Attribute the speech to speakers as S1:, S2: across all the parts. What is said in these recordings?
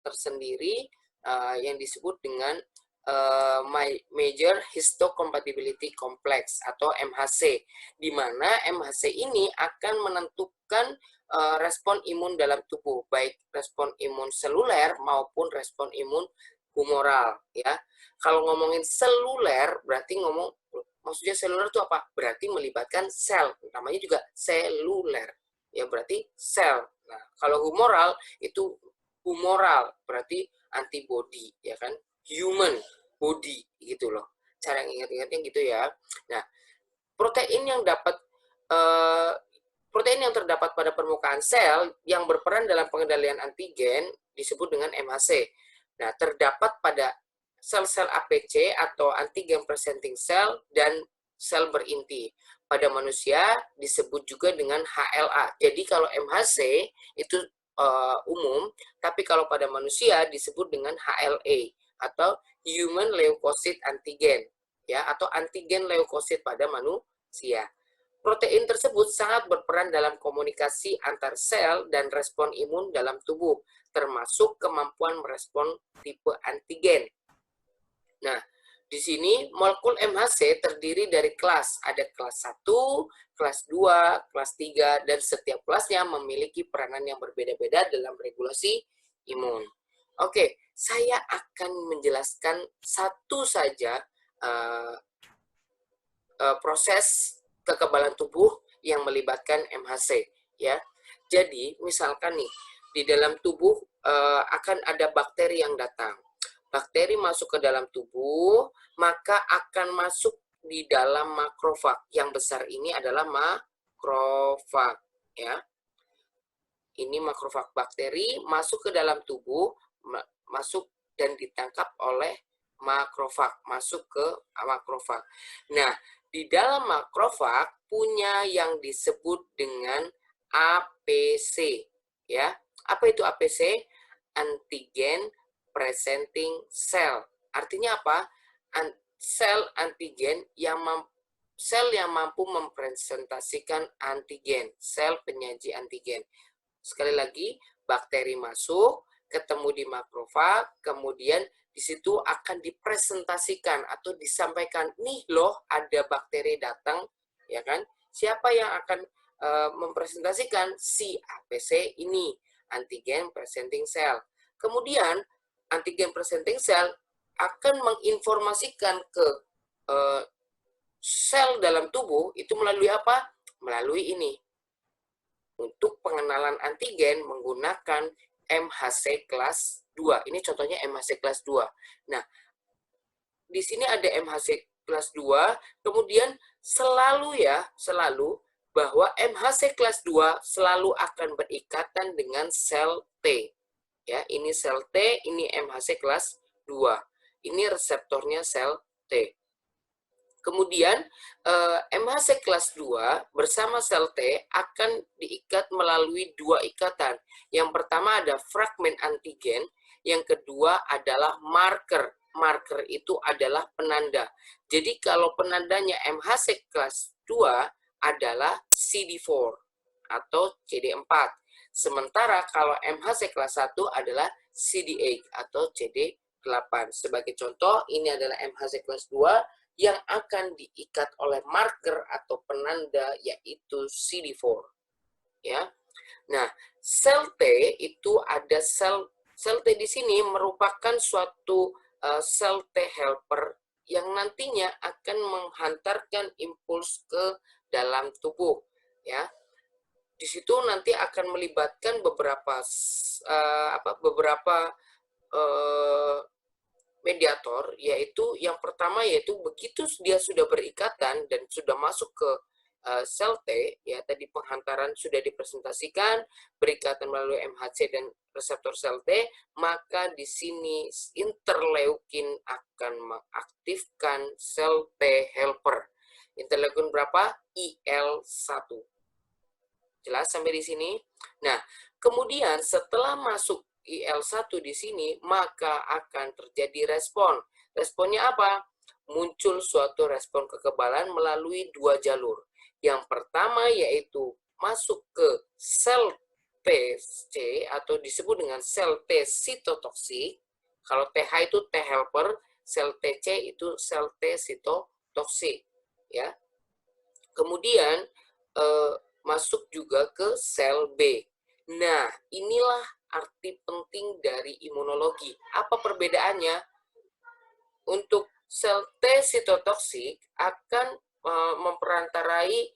S1: tersendiri yang disebut dengan Major Histocompatibility Complex atau MHC, di mana MHC ini akan menentukan respon imun dalam tubuh, baik respon imun seluler maupun respon imun humoral, ya. Kalau ngomongin seluler, berarti maksudnya seluler itu apa? Berarti melibatkan sel, namanya juga seluler, ya berarti sel. Nah, kalau humoral itu humoral, berarti antibody, ya kan? Human body gitu loh. Cara ingat-ingatnya gitu ya. Nah, protein yang dapat protein yang terdapat pada permukaan sel yang berperan dalam pengendalian antigen disebut dengan MHC. Nah, terdapat pada sel-sel APC atau antigen presenting cell dan sel berinti. Pada manusia disebut juga dengan HLA. Jadi kalau MHC itu umum, tapi kalau pada manusia disebut dengan HLA atau human leukocyte antigen, ya, atau antigen leukosit pada manusia. Protein tersebut sangat berperan dalam komunikasi antar sel dan respon imun dalam tubuh, termasuk kemampuan merespon tipe antigen. Nah, di sini molekul MHC terdiri dari kelas. Ada kelas 1, kelas 2, kelas 3, dan setiap kelasnya memiliki peranan yang berbeda-beda dalam regulasi imun. Oke, saya akan menjelaskan satu saja proses kekebalan tubuh yang melibatkan MHC, ya. Jadi, misalkan nih, di dalam tubuh akan ada bakteri yang datang. Bakteri masuk ke dalam tubuh, maka akan masuk di dalam makrofag. Yang besar ini adalah makrofag, ya. Ini makrofag bakteri masuk ke dalam tubuh, masuk dan ditangkap oleh makrofag, masuk ke makrofag. Nah, di dalam makrofag punya yang disebut dengan APC, ya. Apa itu APC? Antigen presenting cell. Artinya apa? Sel antigen yang sel yang mampu mempresentasikan antigen, sel penyaji antigen. Sekali lagi, bakteri masuk, ketemu di makrofag, kemudian di situ akan dipresentasikan atau disampaikan, nih loh ada bakteri datang, ya kan? Siapa yang akan mempresentasikan? Si APC ini, antigen presenting cell. Kemudian antigen presenting cell akan menginformasikan ke sel dalam tubuh itu melalui apa? Melalui ini. Untuk pengenalan antigen menggunakan MHC kelas 2. Ini contohnya MHC kelas 2. Nah, di sini ada MHC kelas 2, kemudian selalu bahwa MHC kelas 2 selalu akan berikatan dengan sel T. Ya, ini sel T, ini MHC kelas 2. Ini reseptornya sel T. Kemudian MHC kelas 2 bersama sel T akan diikat melalui dua ikatan. Yang pertama ada fragmen antigen, yang kedua adalah marker. Marker itu adalah penanda. Jadi kalau penandanya MHC kelas 2 adalah CD4 atau CD4. Sementara kalau MHC kelas 1 adalah CD8 atau CD8. Sebagai contoh, ini adalah MHC kelas 2 yang akan diikat oleh marker atau penanda yaitu CD4. Ya. Nah, sel T itu ada sel T di sini merupakan suatu sel T helper yang nantinya akan menghantarkan impuls ke dalam tubuh, ya. Di situ nanti akan melibatkan beberapa mediator, yaitu yang pertama yaitu begitu dia sudah berikatan dan sudah masuk ke sel T, ya tadi penghantaran sudah dipresentasikan, berikatan melalui MHC dan reseptor sel T, maka di sini interleukin akan mengaktifkan sel T helper. Interleukin berapa? IL-1. Jelas sampai di sini? Nah, kemudian setelah masuk IL-1 di sini, maka akan terjadi respon. Responnya apa? Muncul suatu respon kekebalan melalui dua jalur. Yang pertama yaitu masuk ke sel TC atau disebut dengan sel T sitotoksik. Kalau TH itu T helper, sel TC itu sel T sitotoksik, ya. Kemudian masuk juga ke sel B. Nah, inilah arti penting dari imunologi. Apa perbedaannya? Untuk sel T sitotoksik akan memperantarai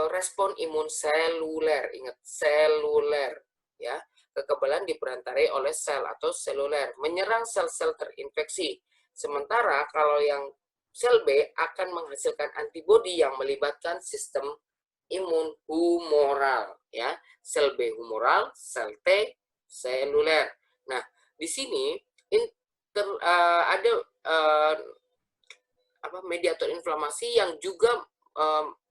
S1: respon imun seluler. Ingat, seluler, ya. Kekebalan diperantarai oleh sel atau seluler, menyerang sel-sel terinfeksi. Sementara kalau yang sel B akan menghasilkan antibodi yang melibatkan sistem imun humoral, ya. Sel B humoral, sel T seluler. Nah, di sini ada mediator inflamasi yang juga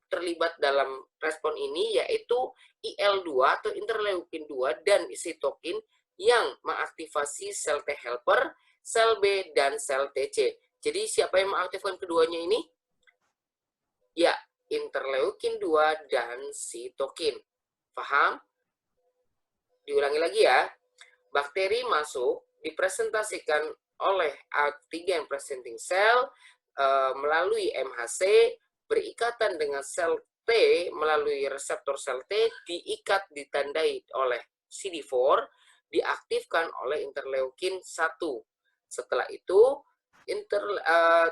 S1: terlibat dalam respon ini, yaitu IL-2 atau interleukin 2 dan sitokin yang mengaktifasi sel T helper, sel B, dan sel TC. Jadi siapa yang mengaktifkan keduanya ini? Ya, interleukin 2 dan sitokin. Paham? Diulangi lagi ya. Bakteri masuk, dipresentasikan oleh antigen presenting cell melalui MHC, berikatan dengan sel T melalui reseptor sel T, diikat ditandai oleh CD4, diaktifkan oleh interleukin 1. Setelah itu,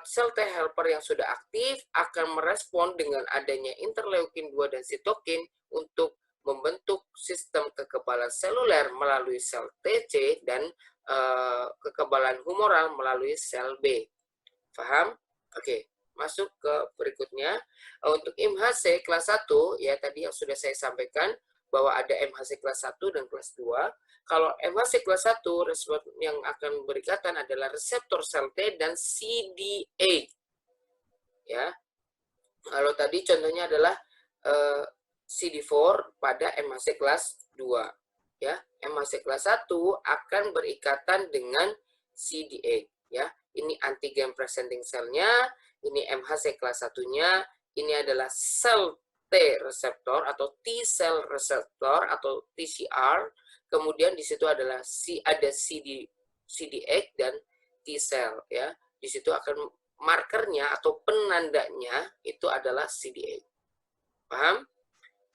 S1: sel T helper yang sudah aktif akan merespon dengan adanya interleukin 2 dan sitokin untuk membentuk sistem kekebalan seluler melalui sel TC dan kekebalan humoral melalui sel B. Paham? Oke, masuk ke berikutnya. Untuk MHC kelas 1, ya tadi yang sudah saya sampaikan, bahwa ada MHC kelas 1 dan kelas 2. Kalau MHC kelas 1, respon yang akan berikatan adalah reseptor sel T dan CD8. Ya. Kalau tadi contohnya adalah CD4 pada MHC kelas 2. Ya, MHC kelas 1 akan berikatan dengan CD8. Ya, ini antigen presenting cell-nya, ini MHC kelas 1-nya, ini adalah sel T reseptor atau T cell reseptor atau TCR. Kemudian di situ adalah ada CD8 dan T cell, ya. Di situ akan markernya atau penandanya itu adalah CD8. Paham?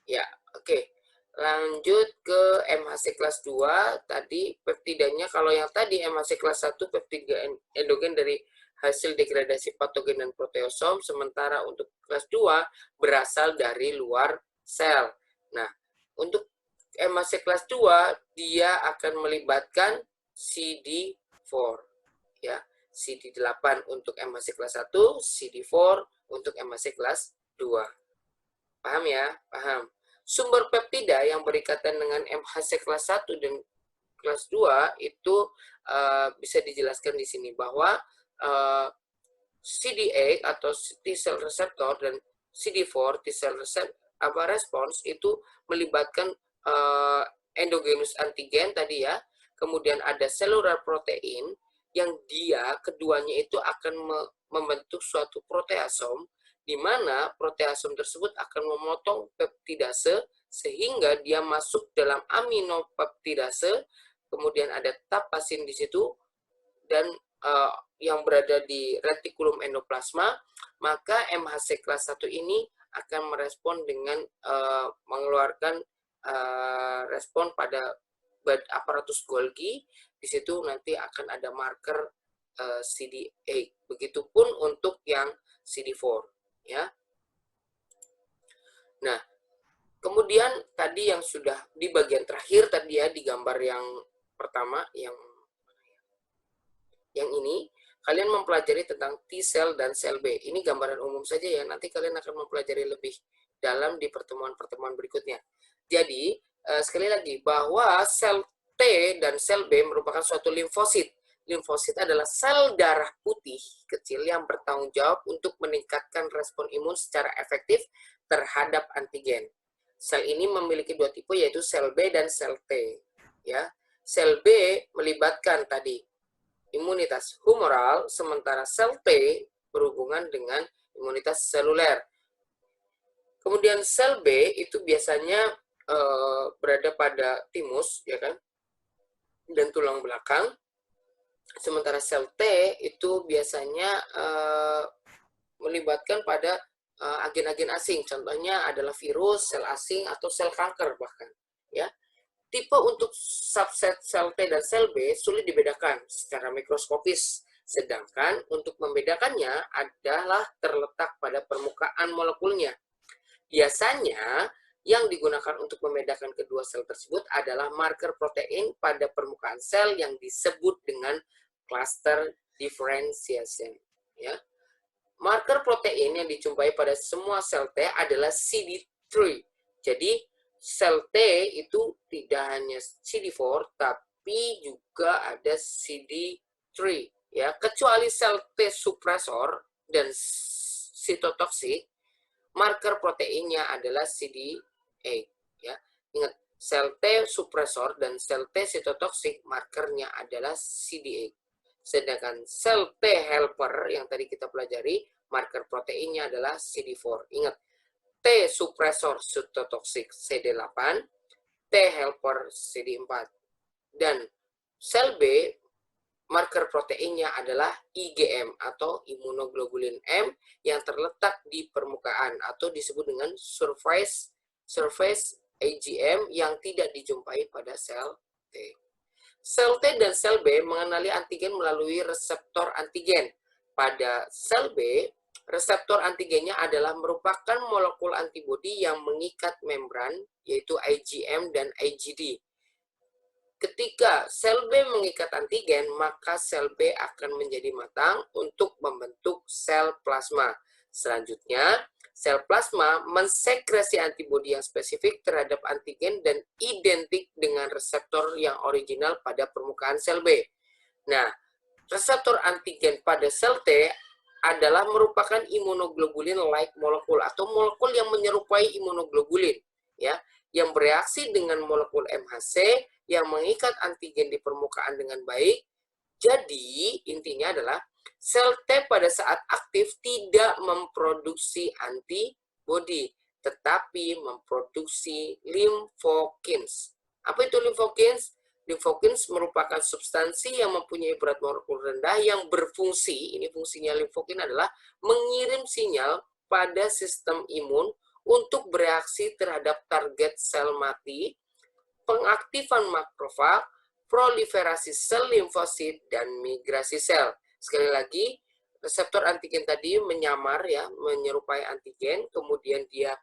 S1: Ya, oke. Lanjut ke MHC kelas 2. Tadi peptidanya, kalau yang tadi MHC kelas 1 peptida endogen dari hasil degradasi patogen dan proteosom, sementara untuk kelas 2 berasal dari luar sel. Nah, untuk MHC kelas 2 dia akan melibatkan CD4, ya. CD8 untuk MHC kelas 1, CD4 untuk MHC kelas 2. Paham ya? Paham. Sumber peptida yang berikatan dengan MHC kelas 1 dan kelas 2 itu bisa dijelaskan di sini bahwa CD8 atau T cell receptor dan CD4 T cell response itu melibatkan endogenous antigen tadi ya. Kemudian ada cellular protein yang dia keduanya itu akan membentuk suatu proteasom, di mana proteasom tersebut akan memotong peptidase sehingga dia masuk dalam aminopeptidase, kemudian ada tapasin di situ dan yang berada di retikulum endoplasma, maka MHC kelas 1 ini akan merespon dengan mengeluarkan respon pada aparatus Golgi. Di situ nanti akan ada marker CD8. Begitupun untuk yang CD4. Ya. Nah, kemudian tadi yang sudah di bagian terakhir tadi ya, di gambar yang pertama, yang ini, kalian mempelajari tentang T cell dan sel B. Ini gambaran umum saja ya, nanti kalian akan mempelajari lebih dalam di pertemuan-pertemuan berikutnya. Jadi, sekali lagi, bahwa sel T dan sel B merupakan suatu limfosit. Limfosit adalah sel darah putih kecil yang bertanggung jawab untuk meningkatkan respon imun secara efektif terhadap antigen. Sel ini memiliki dua tipe, yaitu sel B dan sel T. Ya, sel B melibatkan tadi imunitas humoral, sementara sel T berhubungan dengan imunitas seluler. Kemudian sel B itu biasanya berada pada timus, ya kan, dan tulang belakang. Sementara sel T itu biasanya melibatkan pada agen-agen asing. Contohnya adalah virus, sel asing, atau sel kanker bahkan. Ya, tipe untuk subset sel T dan sel B sulit dibedakan secara mikroskopis. Sedangkan untuk membedakannya adalah terletak pada permukaan molekulnya. Biasanya yang digunakan untuk membedakan kedua sel tersebut adalah marker protein pada permukaan sel yang disebut dengan cluster differentiation. Ya. Marker protein yang dijumpai pada semua sel T adalah CD3. Jadi sel T itu tidak hanya CD4 tapi juga ada CD3, ya, kecuali sel T suppressor dan sitotoksik, marker proteinnya adalah CD8, ya. Ingat, sel T suppressor dan sel T sitotoksik markernya adalah CD8. Sedangkan sel T helper yang tadi kita pelajari, marker proteinnya adalah CD4. Ingat, T suppressor sitotoksik CD8, T helper CD4. Dan sel B, marker proteinnya adalah IgM atau imunoglobulin M yang terletak di permukaan atau disebut dengan surface IgM yang tidak dijumpai pada sel T. Sel T dan sel B mengenali antigen melalui reseptor antigen. Pada sel B, reseptor antigennya adalah merupakan molekul antibodi yang mengikat membran, yaitu IgM dan IgD. Ketika sel B mengikat antigen, maka sel B akan menjadi matang untuk membentuk sel plasma. Selanjutnya, sel plasma mensekresi antibodi yang spesifik terhadap antigen dan identik dengan reseptor yang original pada permukaan sel B. Nah, reseptor antigen pada sel T adalah merupakan imunoglobulin-like molekul atau molekul yang menyerupai imunoglobulin, ya, yang bereaksi dengan molekul MHC yang mengikat antigen di permukaan dengan baik. Jadi, intinya adalah sel T pada saat aktif tidak memproduksi antibodi, tetapi memproduksi limfokins. Apa itu limfokins? Limfokins merupakan substansi yang mempunyai berat molekul rendah yang berfungsi, ini fungsinya limfokin adalah mengirim sinyal pada sistem imun untuk bereaksi terhadap target sel mati, pengaktifan makrofag, proliferasi sel limfosit, dan migrasi sel. Sekali lagi, reseptor antigen tadi menyamar, ya, menyerupai antigen, kemudian dia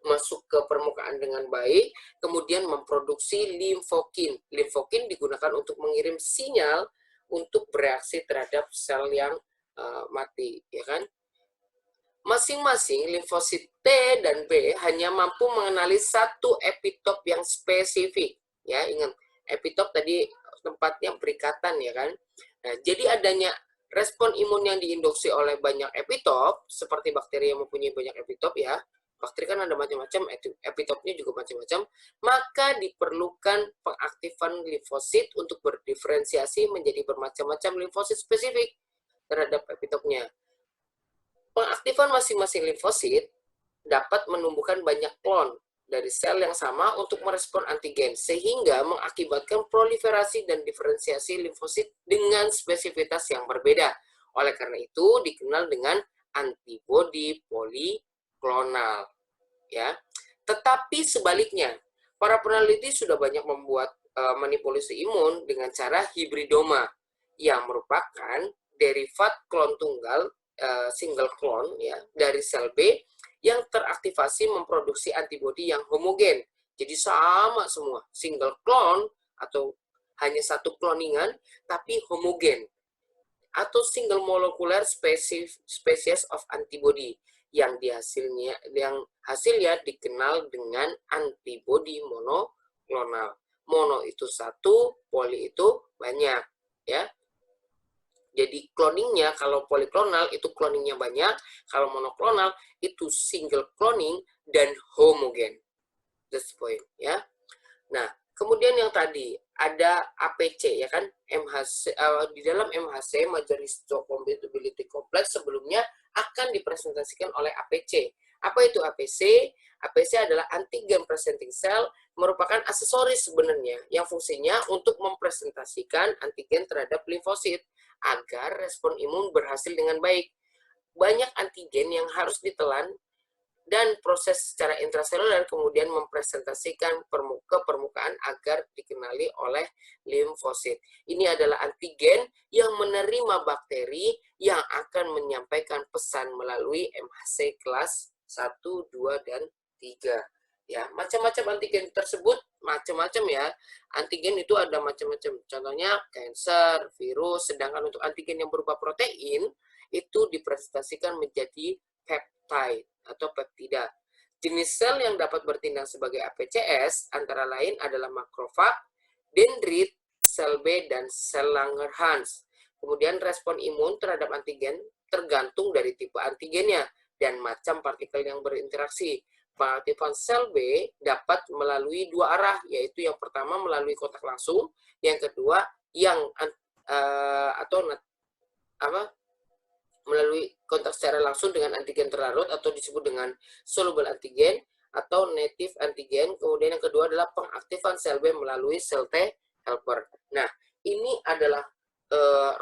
S1: masuk ke permukaan dengan baik, kemudian memproduksi limfokin. Limfokin digunakan untuk mengirim sinyal untuk bereaksi terhadap sel yang mati, ya kan? Masing-masing limfosit T dan B hanya mampu mengenali satu epitop yang spesifik. Ya, ingat, epitop tadi tempatnya berikatan, ya kan? Nah, jadi adanya respon imun yang diinduksi oleh banyak epitop, seperti bakteri yang mempunyai banyak epitop, ya. Bakteri kan ada macam-macam, epitopnya juga macam-macam, maka diperlukan pengaktifan limfosit untuk berdiferensiasi menjadi bermacam-macam limfosit spesifik terhadap epitopnya. Pengaktifan masing-masing limfosit dapat menumbuhkan banyak klon dari sel yang sama untuk merespon antigen, sehingga mengakibatkan proliferasi dan diferensiasi limfosit dengan spesifitas yang berbeda. Oleh karena itu, dikenal dengan antibodi poliklonal. Ya. Tetapi sebaliknya, para peneliti sudah banyak membuat manipulasi imun dengan cara hibridoma, yang merupakan derivat klon tunggal, single clone, ya, dari sel B yang teraktivasi memproduksi antibodi yang homogen. Jadi sama semua, single clone atau hanya satu cloningan tapi homogen, atau single molecular species of antibody yang hasilnya dikenal dengan antibodi monoklonal. Mono itu satu, poli itu banyak, ya. Jadi cloningnya kalau poliklonal itu cloningnya banyak, kalau monoklonal itu single cloning dan homogen. That's the point, ya. Nah, kemudian yang tadi ada APC, ya kan, MHC, di dalam MHC major histocompatibility complex sebelumnya akan dipresentasikan oleh APC. Apa itu APC? APC adalah antigen presenting cell, merupakan aksesoris sebenarnya yang fungsinya untuk mempresentasikan antigen terhadap limfosit agar respon imun berhasil dengan baik. Banyak antigen yang harus ditelan dan proses secara intraseluler kemudian mempresentasikan ke permukaan agar dikenali oleh limfosit. Ini adalah antigen yang menerima bakteri yang akan menyampaikan pesan melalui MHC kelas 1, 2, dan 3. Ya, macam-macam antigen tersebut, macam-macam ya. Antigen itu ada macam-macam. Contohnya kanker, virus, sedangkan untuk antigen yang berupa protein itu dipresentasikan menjadi peptide atau peptida. Jenis sel yang dapat bertindak sebagai APCS antara lain adalah makrofag, dendrit, sel B, dan sel Langerhans. Kemudian respon imun terhadap antigen tergantung dari tipe antigennya dan macam partikel yang berinteraksi. Pengaktifan sel B dapat melalui dua arah, yaitu yang pertama melalui kontak langsung, yang kedua yang melalui kontak secara langsung dengan antigen terlarut atau disebut dengan soluble antigen atau native antigen. Kemudian yang kedua adalah pengaktifan sel B melalui sel T helper. Nah, ini adalah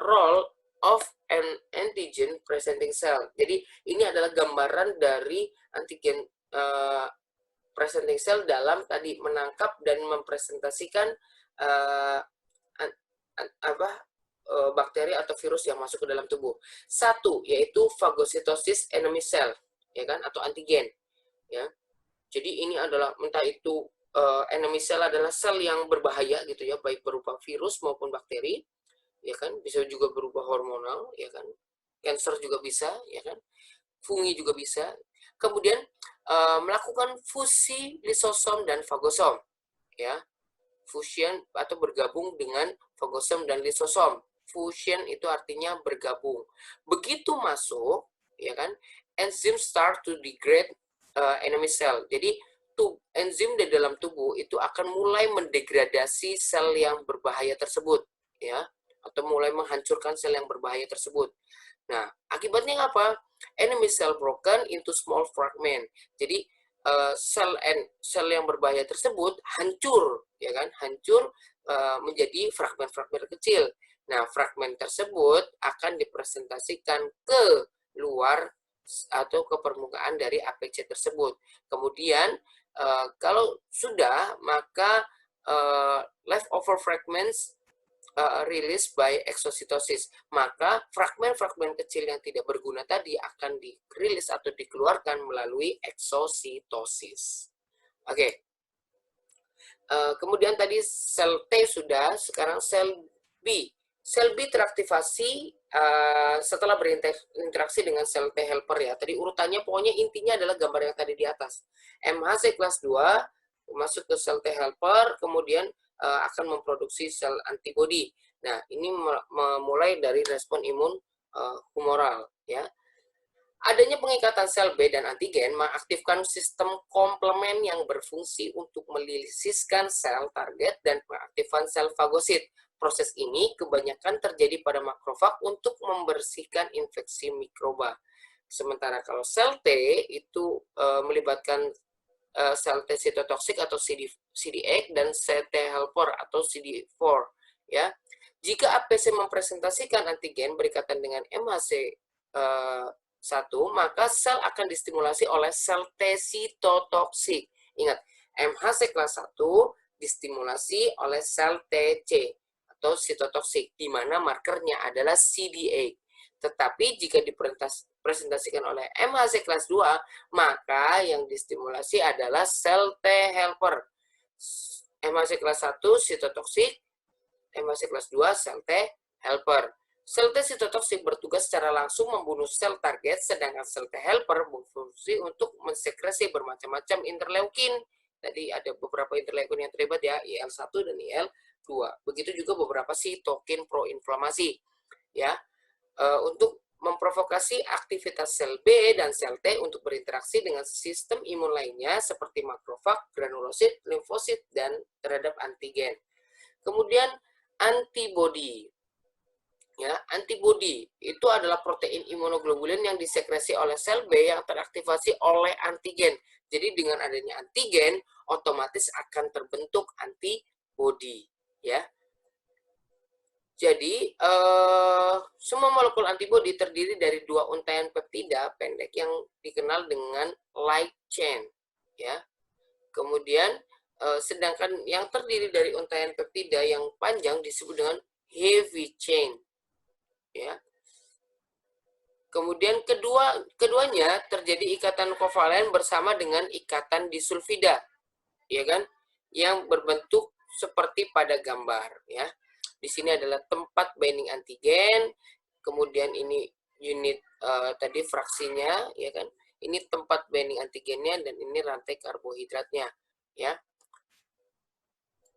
S1: role of an antigen presenting cell. Jadi ini adalah gambaran dari antigen presenting cell dalam tadi menangkap dan mempresentasikan bakteri atau virus yang masuk ke dalam tubuh. Satu, yaitu fagositosis enemy cell, ya kan, atau antigen. Ya, jadi ini adalah entah itu enemy cell adalah sel yang berbahaya gitu ya, baik berupa virus maupun bakteri, ya kan, bisa juga berupa hormonal, ya kan, kanker juga bisa, ya kan, fungi juga bisa. Kemudian melakukan fusi lisosom dan fagosom, ya, fusion atau bergabung dengan fagosom dan lisosom. Fusion itu artinya bergabung. Begitu masuk, ya kan, enzim start to degrade enemy cell. Jadi enzim di dalam tubuh itu akan mulai mendegradasi sel yang berbahaya tersebut, ya, atau mulai menghancurkan sel yang berbahaya tersebut. Nah, akibatnya apa? Enemy cell broken into small fragment. Jadi sel yang berbahaya tersebut hancur, ya kan, hancur menjadi fragmen-fragmen kecil. Nah, fragmen tersebut akan dipresentasikan ke luar atau ke permukaan dari APC tersebut. Kemudian kalau sudah, maka leftover fragments released by exositosis. Maka fragmen-fragmen kecil yang tidak berguna tadi akan dirilis atau dikeluarkan melalui exositosis. Oke. Kemudian tadi sel T sudah, sekarang sel B. Sel B teraktivasi setelah berinteraksi dengan sel T helper ya. Tadi urutannya pokoknya intinya adalah gambar yang tadi di atas. MHC kelas 2 masuk ke sel T helper, kemudian akan memproduksi sel antibodi. Nah, ini memulai dari respon imun humoral ya. Adanya pengikatan sel B dan antigen mengaktifkan sistem komplement yang berfungsi untuk melisiskan sel target dan pengaktifan sel fagosit. Proses ini kebanyakan terjadi pada makrofag untuk membersihkan infeksi mikroba. Sementara kalau sel T itu melibatkan sel T sitotoksik atau CD8 dan sel T helper atau CD4 ya. Jika APC mempresentasikan antigen berikatan dengan MHC 1, maka sel akan distimulasi oleh sel T sitotoksik. Ingat, MHC kelas 1 distimulasi oleh sel TC atau sitotoksik, di mana markernya adalah CD8. Tetapi jika dipresentasikan oleh MHC kelas 2, maka yang distimulasi adalah sel T helper. MHC kelas 1 sitotoksik, MHC kelas 2 sel T helper. Sel T sitotoksik bertugas secara langsung membunuh sel target, sedangkan sel T helper berfungsi untuk mensekresi bermacam-macam interleukin. Tadi ada beberapa interleukin yang terlibat ya, IL-1 dan IL-2. Begitu juga beberapa sitokin proinflamasi. Ya, untuk memprovokasi aktivitas sel B dan sel T untuk berinteraksi dengan sistem imun lainnya seperti makrofag, granulosit, limfosit, dan terhadap antigen. Kemudian antibodi. Ya, antibodi itu adalah protein imunoglobulin yang disekresi oleh sel B yang teraktivasi oleh antigen. Jadi dengan adanya antigen, otomatis akan terbentuk antibodi. Ya, jadi semua molekul antibodi terdiri dari dua untaian peptida pendek yang dikenal dengan light chain. Ya, kemudian sedangkan yang terdiri dari untaian peptida yang panjang disebut dengan heavy chain. Ya. Kemudian keduanya terjadi ikatan kovalen bersama dengan ikatan disulfida, ya kan? Yang berbentuk seperti pada gambar, ya. Di sini adalah tempat binding antigen, kemudian ini unit tadi fraksinya, ya kan? Ini tempat binding antigennya dan ini rantai karbohidratnya, ya.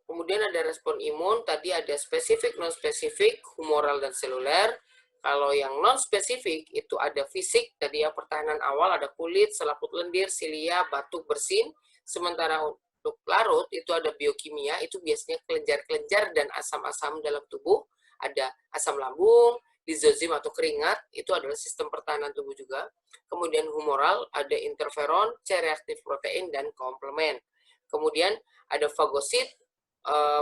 S1: Kemudian ada respon imun, tadi ada spesifik, non-spesifik, humoral, dan seluler. Kalau yang non-spesifik itu ada fisik, tadi ya pertahanan awal ada kulit, selaput lendir, silia, batuk, bersin. Sementara untuk larut itu ada biokimia, itu biasanya kelenjar-kelenjar dan asam-asam dalam tubuh. Ada asam lambung, lizozim atau keringat, itu adalah sistem pertahanan tubuh juga. Kemudian humoral, ada interferon, C-reaktif protein, dan komplement. Kemudian ada fagosit,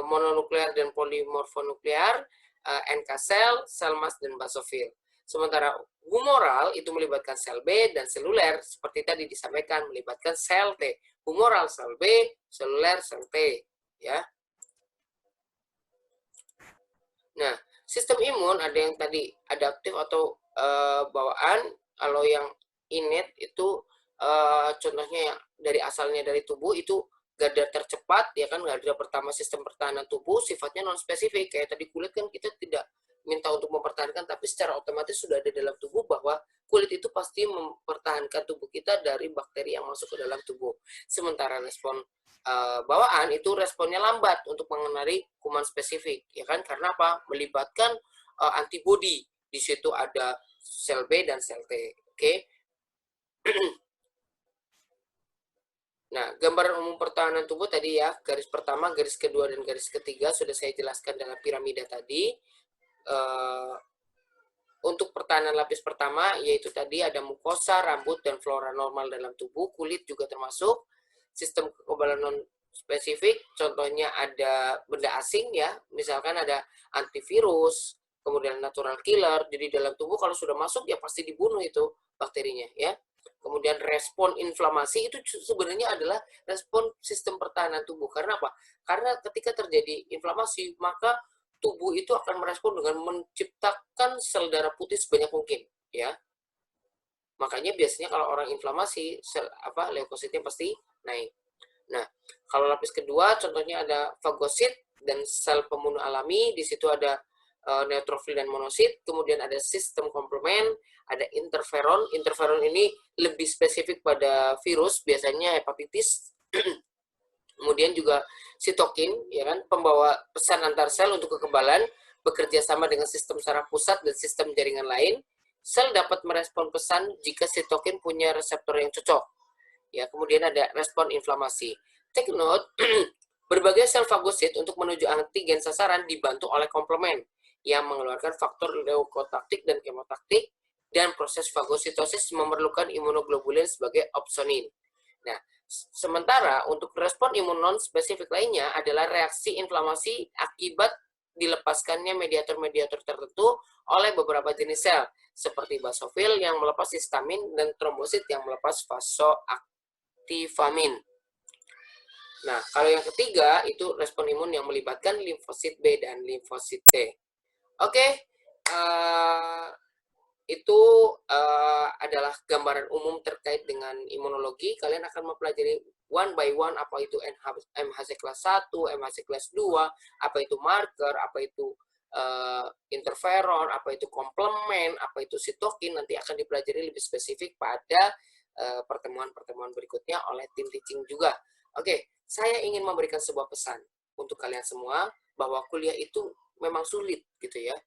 S1: mononuklear dan polimorfonuklear, NK sel, sel mas, dan basofil. Sementara humoral itu melibatkan sel B dan seluler, seperti tadi disampaikan melibatkan sel T. Humoral sel B, seluler sel T. Ya. Nah, sistem imun ada yang tadi adaptif atau bawaan. Kalau yang innate itu contohnya dari asalnya dari tubuh itu garda tercepat, ya kan, garda pertama sistem pertahanan tubuh sifatnya non spesifik. Kayak tadi kulit kan kita tidak minta untuk mempertahankan, tapi secara otomatis sudah ada dalam tubuh bahwa kulit itu pasti mempertahankan tubuh kita dari bakteri yang masuk ke dalam tubuh. Sementara respon bawaan itu responnya lambat untuk mengenali kuman spesifik, ya kan? Karena apa? Melibatkan antibodi. Di situ ada sel B dan sel T. Oke. Nah, gambaran umum pertahanan tubuh tadi ya, garis pertama, garis kedua, dan garis ketiga sudah saya jelaskan dalam piramida tadi. Untuk pertahanan lapis pertama, yaitu tadi ada mukosa, rambut, dan flora normal dalam tubuh, kulit juga termasuk. Sistem kekebalan non spesifik, contohnya ada benda asing ya, misalkan ada antivirus, kemudian natural killer, jadi dalam tubuh kalau sudah masuk ya pasti dibunuh itu bakterinya ya. Kemudian respon inflamasi itu sebenarnya adalah respon sistem pertahanan tubuh. Karena apa? Karena ketika terjadi inflamasi, maka tubuh itu akan merespon dengan menciptakan sel darah putih sebanyak mungkin, ya. Makanya biasanya kalau orang inflamasi, sel leukositnya pasti naik. Nah, kalau lapis kedua contohnya ada fagosit dan sel pembunuh alami, di situ ada neutrofil dan monosit, kemudian ada sistem komplement, ada interferon. Interferon ini lebih spesifik pada virus, biasanya hepatitis. Kemudian juga sitokin, ya kan, pembawa pesan antar sel untuk kekebalan, bekerja sama dengan sistem saraf pusat dan sistem jaringan lain. Sel dapat merespon pesan jika sitokin punya reseptor yang cocok. Ya, kemudian ada respon inflamasi. Take note, berbagai sel fagosit untuk menuju antigen sasaran dibantu oleh komplement yang mengeluarkan faktor leukotaktik dan kemotaktik, dan proses fagositosis memerlukan imunoglobulin sebagai opsonin. Nah, sementara untuk respon imun non spesifik lainnya adalah reaksi inflamasi akibat dilepaskannya mediator-mediator tertentu oleh beberapa jenis sel, seperti basofil yang melepas histamin dan trombosit yang melepas vasoaktivamin. Nah, kalau yang ketiga itu respon imun yang melibatkan limfosit B dan limfosit T. Oke, itu adalah gambaran umum terkait dengan imunologi. Kalian akan mempelajari one by one apa itu MHC kelas 1, MHC kelas 2, apa itu marker, apa itu interferon, apa itu komplement, apa itu sitokin, nanti akan dipelajari lebih spesifik pada pertemuan-pertemuan berikutnya oleh tim teaching juga. Oke, saya ingin memberikan sebuah pesan untuk kalian semua bahwa kuliah itu memang sulit gitu ya.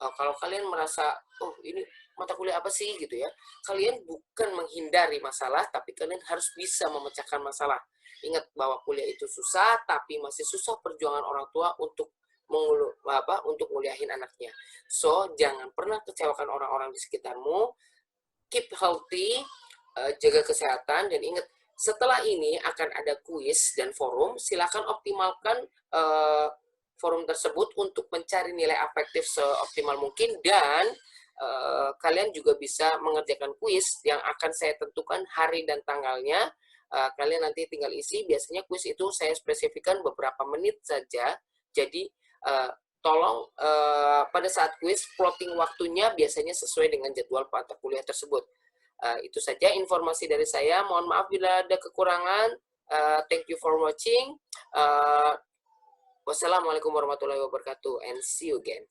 S1: Kalau kalian merasa, oh ini mata kuliah apa sih gitu ya, kalian bukan menghindari masalah, tapi kalian harus bisa memecahkan masalah. Ingat bahwa kuliah itu susah, tapi masih susah perjuangan orang tua untuk untuk nguliahin anaknya. So, jangan pernah kecewakan orang-orang di sekitarmu. Keep healthy, jaga kesehatan, dan ingat, setelah ini akan ada kuis dan forum. Silakan optimalkan forum tersebut untuk mencari nilai afektif seoptimal mungkin, dan kalian juga bisa mengerjakan kuis yang akan saya tentukan hari dan tanggalnya. Kalian nanti tinggal isi. Biasanya kuis itu saya spesifikkan beberapa menit saja. Jadi tolong pada saat kuis plotting waktunya biasanya sesuai dengan jadwal mata kuliah tersebut. Itu saja informasi dari saya. Mohon maaf bila ada kekurangan. Thank you for watching. Wassalamualaikum warahmatullahi wabarakatuh, and see you again.